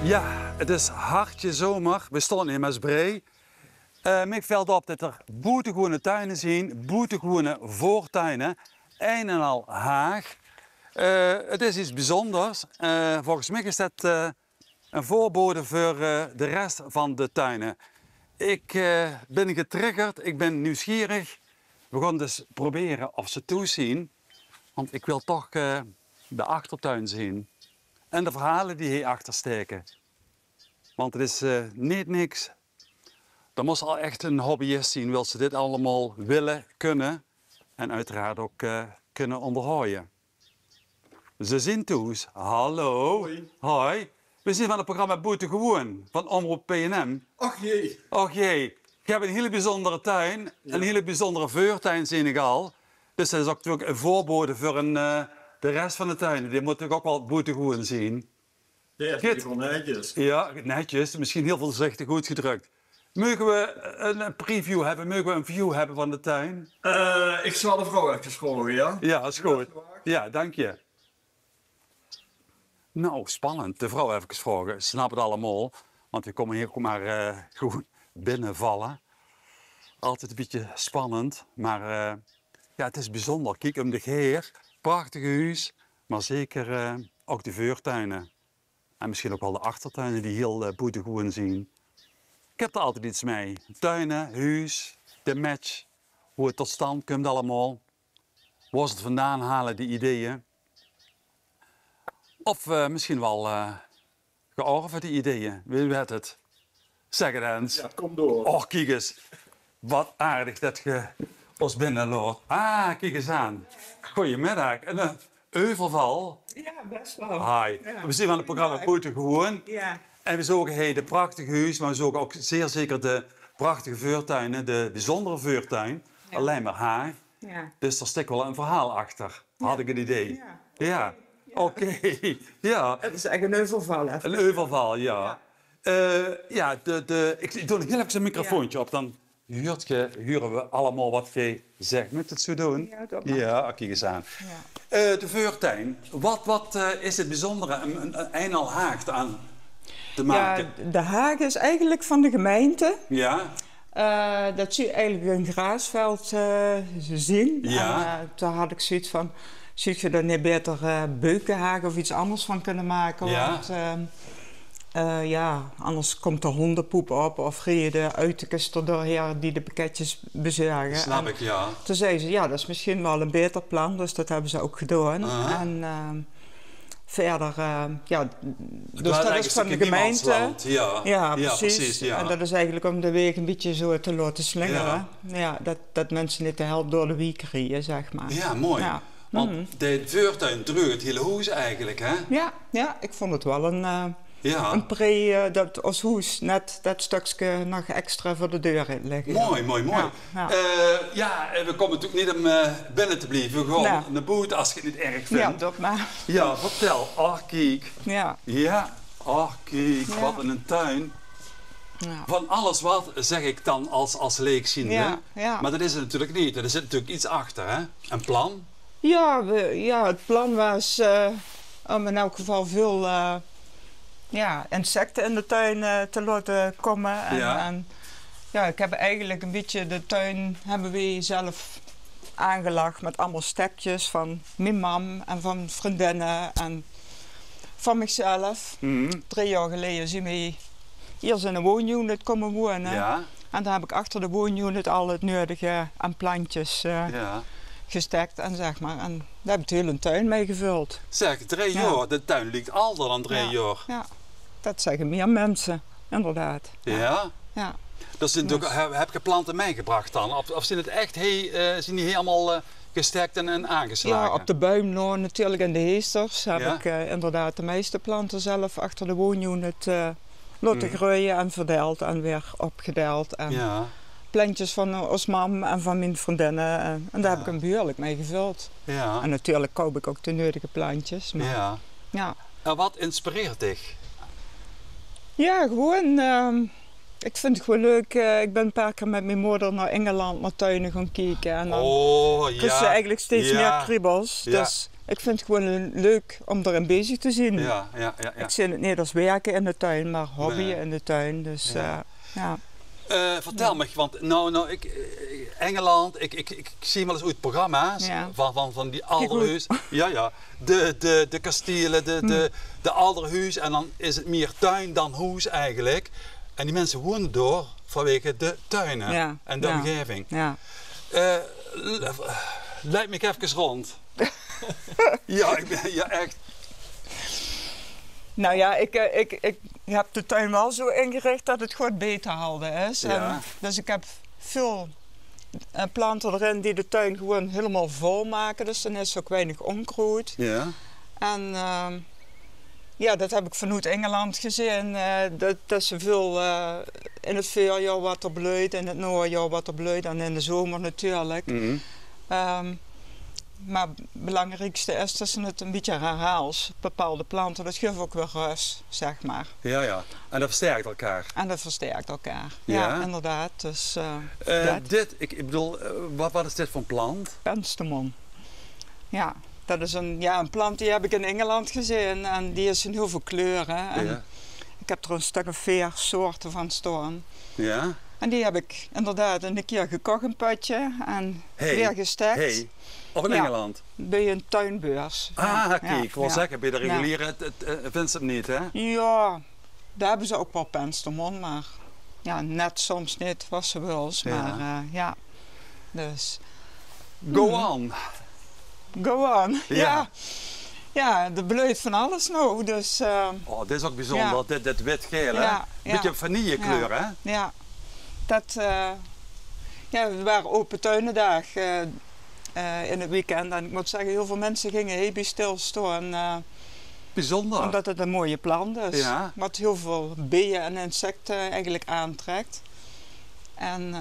Ja, het is hartje zomer. We staan in Maasbree. Mij valt op dat er boetegewone tuinen zijn, boetegewone voortuinen, een en al haag. Het is iets bijzonders. Volgens mij is dat een voorbode voor de rest van de tuinen. Ik ben getriggerd, ik ben nieuwsgierig. We gaan dus proberen of ze toezien, want ik wil toch de achtertuin zien. En de verhalen die hierachter steken. Want het is niet niks. Er moest al echt een hobbyist zien, wil ze dit allemaal willen, kunnen. En uiteraard ook kunnen onderhouden. Ze zien toes. Hallo. Hoi. Hoi. We zijn van het programma Boetegewoon van Omroep PNM. Ach jee. Och jee. Ik heb een hele bijzondere tuin. Ja. Een hele bijzondere vuurtuin, zie ik al. Dus dat is ook natuurlijk een voorbode voor de rest van de tuinen. Die moet ik ook wel boetegewoon zien. Ja, Goed. gewoon netjes. Ja, netjes. Misschien heel voorzichtig goed gedrukt. Mogen we een preview hebben? Mogen we een view hebben van de tuin? Ik zal de vrouw even volgen, ja? Ja, dat is goed. Ja, dank je. Nou, spannend. De vrouw even vragen. Snap het allemaal. Want we komen hier maar gewoon binnenvallen. Altijd een beetje spannend. Maar ja, het is bijzonder. Kijk om de geer. Prachtig huis. Maar zeker ook de vuurtuinen. En misschien ook wel de achtertuinen die heel boetegewoon zien. Ik heb er altijd iets mee. Tuinen, huis, de match. Hoe het tot stand komt allemaal. Waar ze het vandaan halen, die ideeën. Of misschien wel georven, die ideeën. Wie weet het. Zeg het eens. Ja, kom door. Och, kijk eens. Wat aardig dat je ons binnenloopt. Ah, kijk eens aan. Goedemiddag. En een euvelval. Ja, best wel. Hi. Ja. We zien van het programma Boetegewoon. Ja, En we zoeken de prachtige huis, maar we zoeken ook zeer zeker de prachtige vuurtuinen, de bijzondere vuurtuin. Ja. Alleen maar haar. ja. Dus er stikt wel een verhaal achter, had ik een idee. Ja. Ja, oké. Ja, Het is echt een heuvelval. een euvelval, ja. Ja, ik doe nog heel even een microfoontje op, dan huren we allemaal wat je zegt. Moet je het zo doen? Ja, dat mag. Ja, kijk eens aan. Ja. De vuurtuin, wat is het bijzondere een al haak aan te maken? Ja, de haag is eigenlijk van de gemeente. Ja, Dat zie je eigenlijk een graasveld zien. Ja. En toen had ik zoiets van, zie je er niet beter beukenhaag of iets anders van kunnen maken? Ja. Want ja, anders komt er hondenpoep op of rie de uitekens er doorheen die de pakketjes bezorgen. snap En ik, ja. toen zei ze, ja, dat is misschien wel een beter plan, dus dat hebben ze ook gedaan. Aha. En verder, ja, dus was dat eigenlijk is van de een stukje gemeente. niemandsland, ja. Ja, Ja, precies. precies, ja. En dat is eigenlijk om de weg een beetje zo te laten slingeren. Ja, dat mensen niet de helft door de wiek rijden, zeg maar. Ja, mooi. Ja. Want de vuurtuin drukt het hele huis eigenlijk, hè? Ja, ik vond het wel Ja. een pre dat als hoes net dat stukje nog extra voor de deur in liggen. Mooi, mooi, mooi. Ja, Ja, en we komen natuurlijk niet om binnen te blijven. Gewoon Nee. naar buiten als je het niet erg vindt. Ja, dat maar. Ja, vertel. Ach, kijk. Ja. Ja. Ach, kijk. Ja. Wat een tuin. Ja. Van alles wat, zeg ik dan als leekziende. Ja, ja. Maar dat is het natuurlijk niet. Er zit natuurlijk iets achter, hè? Een plan. Ja, het plan was om in elk geval veel insecten in de tuin te laten komen. En, Ja. en ja, ik heb eigenlijk een beetje de tuin hebben we zelf aangelegd met allemaal stekjes van mijn mam en van vriendinnen en van mezelf. Mhm. 3 jaar geleden zijn we hier in een woonunit komen wonen. Ja. En daar heb ik achter de woonunit al het nodige aan plantjes Ja. gestekt en zeg maar. En daar heb ik de hele tuin mee gevuld. Zeg, 3 Ja. jaar. De tuin ligt ouder dan 3 jaar. Ja, dat zeggen meer mensen, inderdaad. Ja. Ja. Dat zijn natuurlijk, heb je planten meegebracht dan? Of zijn het echt zijn die helemaal gestekt en aangeslagen? Ja, op de buimloon natuurlijk en de heesters heb Ja. ik inderdaad de meeste planten zelf achter de woonunit laten groeien en verdeeld en weer opgedeeld. En Ja. plantjes van ons mam en van mijn vriendinnen. En daar heb ik hem behoorlijk mee gevuld. Ja. En natuurlijk koop ik ook de nodige plantjes. Maar Ja. ja. En wat inspireert dich? Ja, gewoon. Ik vind het gewoon leuk. Ik ben een paar keer met mijn moeder naar Engeland, naar tuinen gaan kijken. En dan Oh, ja. dus eigenlijk steeds Ja. meer kriebels. Ja. Dus Ik vind het gewoon leuk om erin bezig te zijn. Ja, ja, ja. ja. Ik zie het niet als werken in de tuin, maar hobbyen Nee. in de tuin. Dus Ja. ja. Vertel me, want Engeland, ik zie wel eens uit programma's Ja. van die alderhuis. Ja, ja. De kastelen, de alderhuis en dan is het meer tuin dan huis eigenlijk. En die mensen wonen door vanwege de tuinen Ja. en de Ja. omgeving. Ja. Leid me even rond. Ja, ja, echt. Nou ja, ik heb de tuin wel zo ingericht dat het gewoon beter houden is. Ja. En dus ik heb veel planten erin die de tuin gewoon helemaal vol maken. Dus dan is er ook weinig onkruid. Ja. En ja, dat heb ik vanuit Engeland gezien. Dat ze veel in het voorjaar wat er bloeit, in het najaar wat er bloeit en in de zomer natuurlijk. Mhm. Maar het belangrijkste is dat ze het een beetje herhaalt. Bepaalde planten, dat geeft ook weer rust, zeg maar. Ja, ja. En dat versterkt elkaar. En dat versterkt elkaar. Ja. Ja, inderdaad. Dus dat. Ik bedoel, wat is dit voor een plant? Penstemon. Ja, dat is een plant die heb ik in Engeland gezien en die is in heel veel kleuren. En Ja. ik heb er een stuk of 4 soorten van staan. Ja. En die heb ik inderdaad een keer gekocht, een potje, en weer gestekt Hey. Of in Ja. Engeland? bij een tuinbeurs. Ah, kijk, Ja, ik wil ja. zeggen, bij de Ja. reguliere vindt ze het niet, hè? Ja, daar hebben ze ook wel penstemon, maar ja, net soms niet, was ze wel eens. Ja. Maar ja, dus Go on. go on. Ja. Ja, ja, er bloeit van alles nou, dus Oh, dit is ook bijzonder, dit wit-geel, hè? Ja, ja. Beetje vanillekleur, hè? ja, dat, ja, we waren open tuinendag in het weekend en ik moet zeggen, heel veel mensen gingen heel bij stilstaan. Bijzonder. Omdat het een mooie plant is. Ja. Wat heel veel bijen en insecten eigenlijk aantrekt. En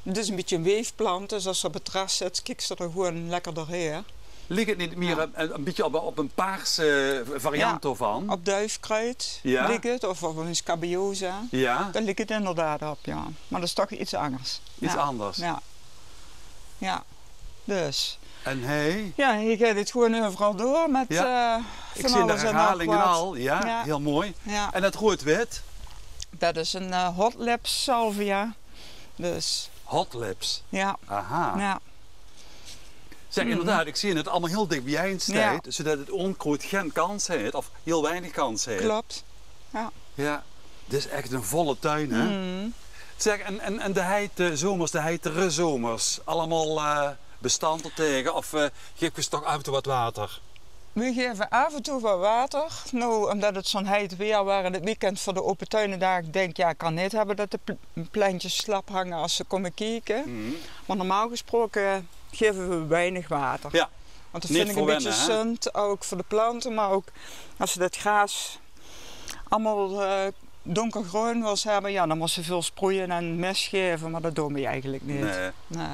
het is een beetje een weefplant, dus als ze op het terras zit, kijkt ze er gewoon lekker doorheen. Ligt het niet meer een beetje op een paarse variant ervan? Op duifkruid Ja. ligt het, of op een scabiosa. Ja, Daar ligt het inderdaad op, ja. Maar dat is toch iets anders. iets Ja. anders. Ja. Ja. Dus. En hey, Ja, je gaat het gewoon overal door met ik van zie de alles en nog herhalingen wat. al. Ja, Ja. heel mooi. Ja. En dat rood-wit, Dat is een hot lips salvia. Dus, hot lips. ja. Aha. Ja. Zeg, inderdaad, ik zie het allemaal heel dicht bij je Ja. zodat het onkruid geen kans heeft, of heel weinig kans heeft. Klopt. Ja, dit is echt een volle tuin, hè? Mm. Zeg, en de heite zomers, de heitere zomers, allemaal bestand er tegen, of geef je toch af en toe wat water? We geven af en toe wat water. Nou, omdat het zo'n heet weer was in het weekend voor de open tuinendag, ik denk ja, ik kan niet hebben dat de plantjes slap hangen als ze komen kijken. Mhm. Maar normaal gesproken geven we weinig water. Ja, Want dat niet vind ik een voor beetje wennen, hè? zund, ook voor de planten, maar ook als ze dat gras allemaal donkergroen wil hebben, ja, dan moet ze veel sproeien en mest geven, maar dat doen we eigenlijk niet. nee. Nee.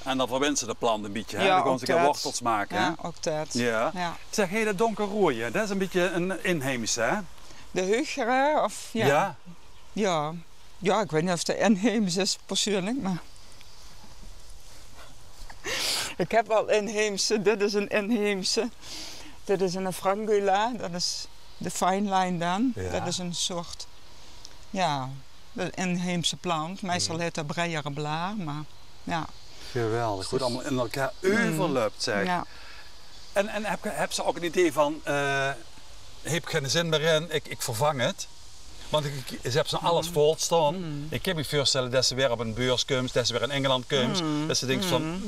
En dan verwensen ze de plant een beetje, hè? Ja, Dan gaan ook ze een keer dat. wortels maken, hè? Ja, ook dat. Ja. Ja. Zeg, hé, dat donkerrooie, dat is een beetje een inheemse, hè? De Hugera, of ja. Ja. Ja. Ja, ik weet niet of het inheems is persoonlijk, maar... Ik heb wel inheemse, dit is een inheemse. Dit is een frangula, dat is de fine line dan. Ja. Dat is een soort, ja, de inheemse plant. Meestal heet dat breiere blaar, maar ja. Geweldig, goed allemaal in elkaar overloopt, zeg. Ja. En heb ze ook een idee van, heb ik geen zin meer in, ik vervang het? Want ze hebben zo alles vol staan. Ik kan me voorstellen dat ze weer op een beurs komt, dat ze weer in Engeland komt. Dat ze denken van,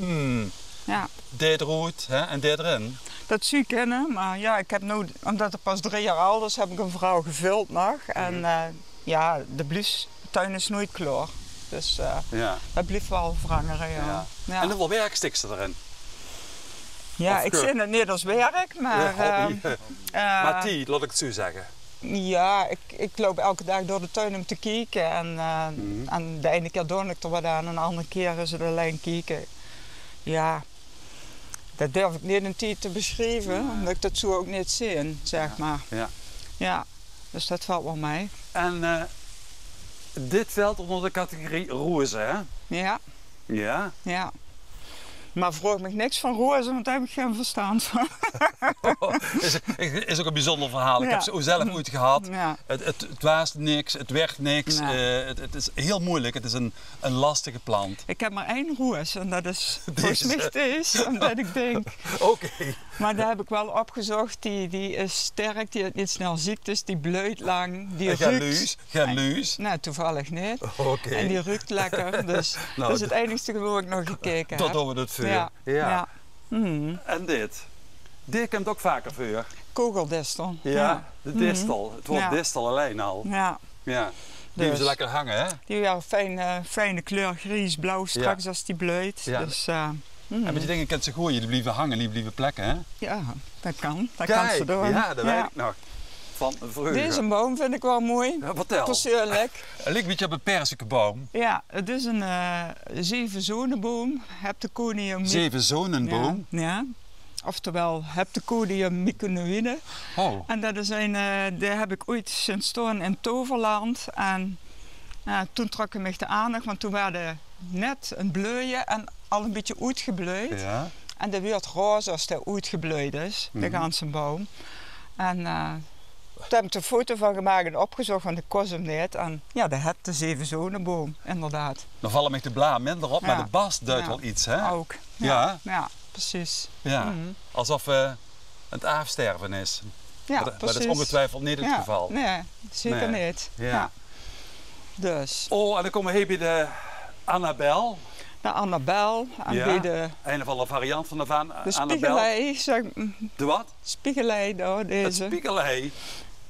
Ja. dit roet hè, en dit erin. Dat zie ik kennen, maar ja, ik heb nu, omdat het pas 3 jaar oud is, heb ik een vrouw gevuld nog. En ja, de tuin is nooit klaar. Dus Ja. dat blijft wel veranderen, ja. Ja. Ja. En hoeveel werk stikt ze erin? Ja, Of ik keur- zie het niet als werk, maar... hobby. Maar die, laat ik het zo zeggen. Ja, ik loop elke dag door de tuin om te kijken. En de ene keer doe ik er wat aan en de andere keer is het alleen kijken. Ja, dat durf ik niet in tijd te beschrijven, omdat ik dat zo ook niet zie, zeg maar. Ja. Ja, dus dat valt wel mee. En dit valt onder de categorie roze, hè? Ja, Ja. ja. Maar vroeg me niks van rozen, want daar heb ik geen verstand van. Is ook een bijzonder verhaal. Ik Ja. heb ze zelf ooit gehad. Ja. Het was niks, het werd niks. Nee. Het is heel moeilijk. Het is een lastige plant. Ik heb maar 1 roos en dat is Deze. volgens mij deze, omdat ik denk. Oké. Maar daar heb ik wel opgezocht, die is sterk, die heeft niet snel ziektes, die bleut lang, die ruikt. Geen luus. Nou, toevallig niet. Oké. En die ruikt lekker, dus Nou, dat is het enige waar ik nog gekeken Tot heb. doen we het vuur. Ja. Ja. Mhm. En dit? Dit komt ook vaker vuur. Kogeldistel. Ja, de distel. Het wordt Ja. distel alleen al. Ja. Ja. Die hebben ze Dus. lekker hangen, hè? Die ja, fijne kleur, grijs-blauw straks als die bleut. Ja. Dus, En met je dingen kent ze gooien, die blijven hangen, die blijven plekken, hè? ja, dat kan. Dat kan ze Kijk, doen. ja, dat weet ik nog. Van vroeger. Deze boom vind ik wel mooi. Ja, vertel. Persoonlijk. Het lijkt een beetje op een perzikenboom. Ja, het is een 7-zonenboom. Heptaconium. 7-zonenboom. Ja. Oftewel Heptaconium myconiide. Oh. En dat is die heb ik ooit sinds toen in Toverland. En toen trok ik me de aandacht, want toen waren net een bleuje en al een beetje uitgebleud. Ja. En dat werd roze als dat uitgebleud is, de ganse boom. En daar heb ik een foto van gemaakt en opgezocht, want ik kost hem niet. En ja, dat had de 7-zonenboom, inderdaad. Dan vallen me de blaam minder op, maar Ja. de bast duidt Ja. wel iets, hè? Ook. Ja. Ja, precies. Ja. Mhm. Alsof het afsterven is. Ja, Maar dat precies. is ongetwijfeld niet het Ja, geval. Nee, zeker Nee. niet. Ja. Dus, Oh, en dan komen we hier bij de Annabel. de Annabel en Ja. bij de Een of andere variant van de Annabel. spiegelei, zeg, De wat? spiegelei daar, Het deze. spiegelei.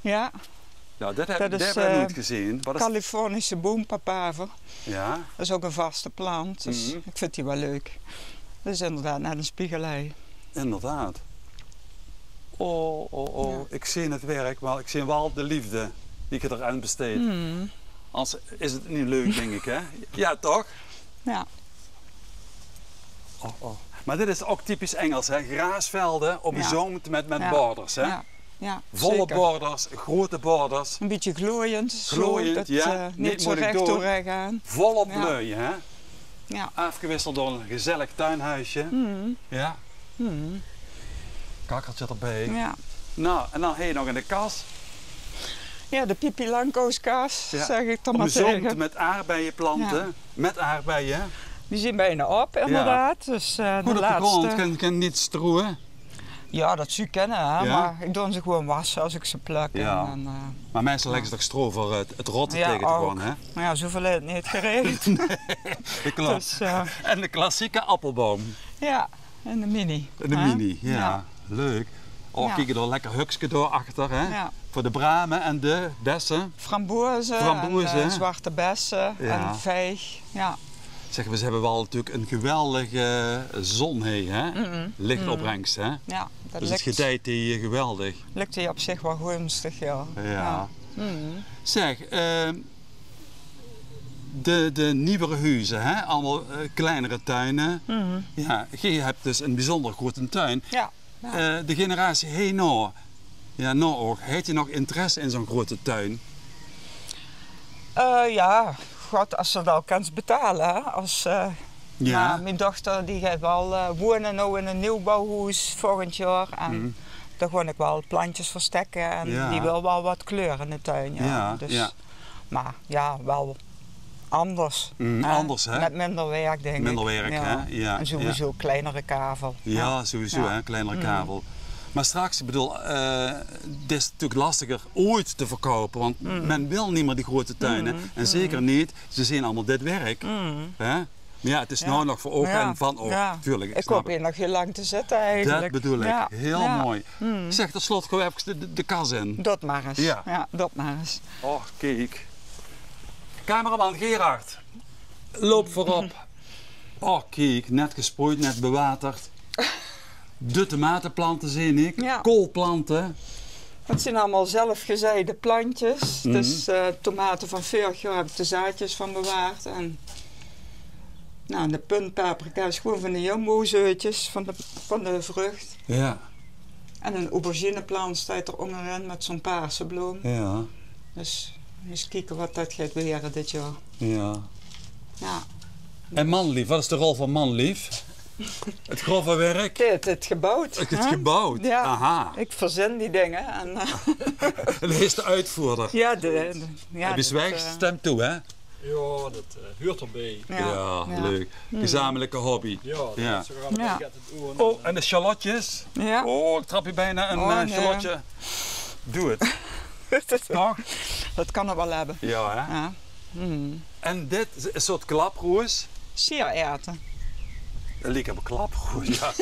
Ja, Nou, dit heb Dat ik is, nooit gezien. Wat is Californische boompapaver. Ja. Dat is ook een vaste plant, dus Mhm. ik vind die wel leuk. Dat is inderdaad net een spiegelei. Inderdaad. Oh. Ja. Ik zie het werk, maar ik zie wel de liefde die ik eraan besteed. Mhm. Anders is het niet leuk, denk ik, hè? Ja, toch? Ja. Oh. Maar dit is ook typisch Engels, hè? Graasvelden omzoomd met Ja. borders, hè? Ja, ja, Volle zeker. borders, grote borders, Een beetje glooiend, Glooiend, zo, dat, ja. niet Niet zo moeilijk recht door. door recht aan. volop Ja. bleuien, hè? Ja. Afgewisseld door een gezellig tuinhuisje. Mhm. Ja, Mhm. kakkeltje erbij. Ja. Nou, en dan heb je nog in de kas, Ja, de Pipi Langkooskaas, Ja. zeg ik dan maar omzoomd tegen. met aardbeienplanten. Ja. Met aardbeien. Die zijn bijna op, inderdaad. Dus Goed de op de laatste. grond, kan niet stroeien. Ja, dat zou je kennen, hè? Ja. Maar ik doe ze gewoon wassen als ik ze pluk. Ja. En, Maar meestal leggen ze toch stro voor het rotten ja, tegen te ook. gewoon, hè? Maar ja, zoveel heeft het niet geregeld. Dat klopt. Dus En de klassieke appelboom. ja, en de mini. De hè? mini, ja. Leuk. Oh, Ja. kijk er lekker hukske door achter, hè? Ja. Voor de bramen en de bessen. Frambozen, Frambozen. en zwarte bessen Ja. en vijg. Ja. Zeggen we, ze hebben wel natuurlijk een geweldige zon, hè? Lichtopbrengst, hè? Ja, dat Dus het lukt, gedijt die geweldig. lukt die op zich wel gunstig, ja. Ja. Mhm. Zeg, de nieuwere huizen, hè? Allemaal kleinere tuinen. Mhm. Ja, je hebt dus een bijzonder grote tuin. Ja. Ja. De generatie hey nou, ja nou ook, heeft je nog interesse in zo'n grote tuin? Ja, god, als ze dat kan betalen. Hè. Als, Ja. maar mijn dochter die gaat wel wonen nou in een nieuwbouwhuis volgend jaar. En daar ga ik wel plantjes verstekken. En Ja. die wil wel wat kleur in de tuin. Ja. Ja, Dus, ja. Maar ja, wel anders. Anders, hè? Met minder werk, denk ik. Minder werk, ja. hè? Ja, En sowieso kleinere kavel. Ja, sowieso, Ja. hè, kleinere kavel. Maar straks, ik bedoel, dit is natuurlijk lastiger ooit te verkopen, want men wil niet meer die grote tuinen. En zeker niet, ze zien allemaal dit werk. Hè? Maar ja, het is nou nog voor oog Ja. en van oog, Ja. tuurlijk. Ik snap hoop hier nog heel lang te zitten eigenlijk. Dat bedoel ik, Ja. heel Ja. mooi. Zeg, tot slot, gooi even de kas in. Dat maar eens. Ja. Ja, dat maar eens. Oh, kijk. Cameraman Gerard, loop voorop. Oh, kijk, net gesproeid, net bewaterd. De tomatenplanten zie ik, Ja. koolplanten. Het zijn allemaal zelfgezaaide plantjes. Mhm. Dus tomaten van vorig jaar heb ik de zaadjes van bewaard. En nou, de puntpaprika is gewoon van de jumbo-zeutjes van de vrucht. Ja, En een aubergineplant staat er onderin met zo'n paarse bloem. ja, Dus eens kijken wat dat gaat weren dit jaar. ja. Ja. En manlief, wat is de rol van manlief? Het grove werk. Het gebouwd. Het hè? gebouwd. Ja. Aha. Ik verzin die dingen. En, En hij is de uitvoerder. ja, Hij bezwijkt, stemt toe, hè? Ja, dat huurt erbij. Ja, leuk. Gezamenlijke hobby. Ja, dat Ja. is ook aan Ja. het oor. Oh, en de shallotjes. Ja. Oh, ik trap je bijna een Oh, nee. shallotje. Doe het. Nog? Dat kan er wel hebben. Ja, hè? Ja. En dit is een soort klaproes. Siererwten. Dat leek op een klaproes, ja.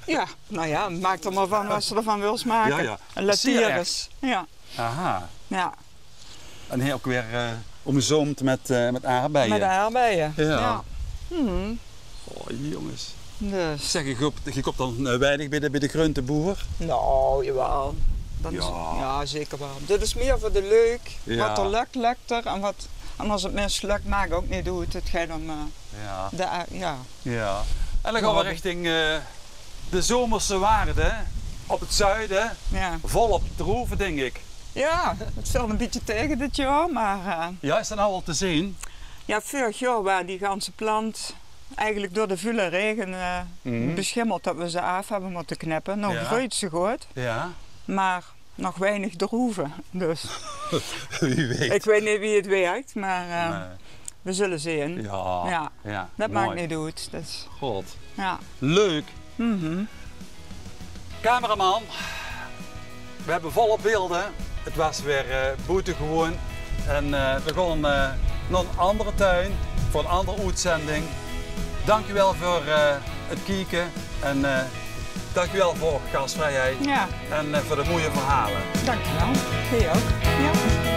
Ja, nou ja, maak er maar van wat ze ervan wil smaken. Ja, ja. Een Latyrus. Siererwt. Ja, Aha. ja. En hier ook weer omzoomd met aardbeien. Met de aardbeien. Ja. Mhm. Oh, jongens. Dus, Zeg, je koopt dan weinig bij de groenteboer? nou, jawel. Dat is, Ja. ja, zeker wel. Dit is meer voor de leuk. Ja. Wat er lukt, lukt er. En als het mislukt, maakt ook niet uit. Het gaat om Ja. ja. Ja. En dan gaan we richting de zomerse waarden op het zuiden. Ja. Volop troeven, denk ik. Ja, het viel een beetje tegen dit jaar, maar Ja, is dat nou al te zien? ja, vorig jaar waren die ganse plant eigenlijk door de vuile regen beschimmeld dat we ze af hebben moeten knippen. Nou Ja. groeit ze goed, Ja. maar nog weinig droeven. Dus Wie weet. ik weet niet wie het werkt, maar Nee. we zullen zien. Ja. Ja. Ja. Dat Mooi. maakt niet uit. Dus, God. ja. Leuk. Mhm. Cameraman, we hebben volle beelden. Het was weer boetegewoon. En we gaan naar een andere tuin voor een andere uitzending. Dankjewel voor het kijken en dankjewel voor gastvrijheid Ja, en voor de mooie verhalen. dankjewel. Jij ook. Ja.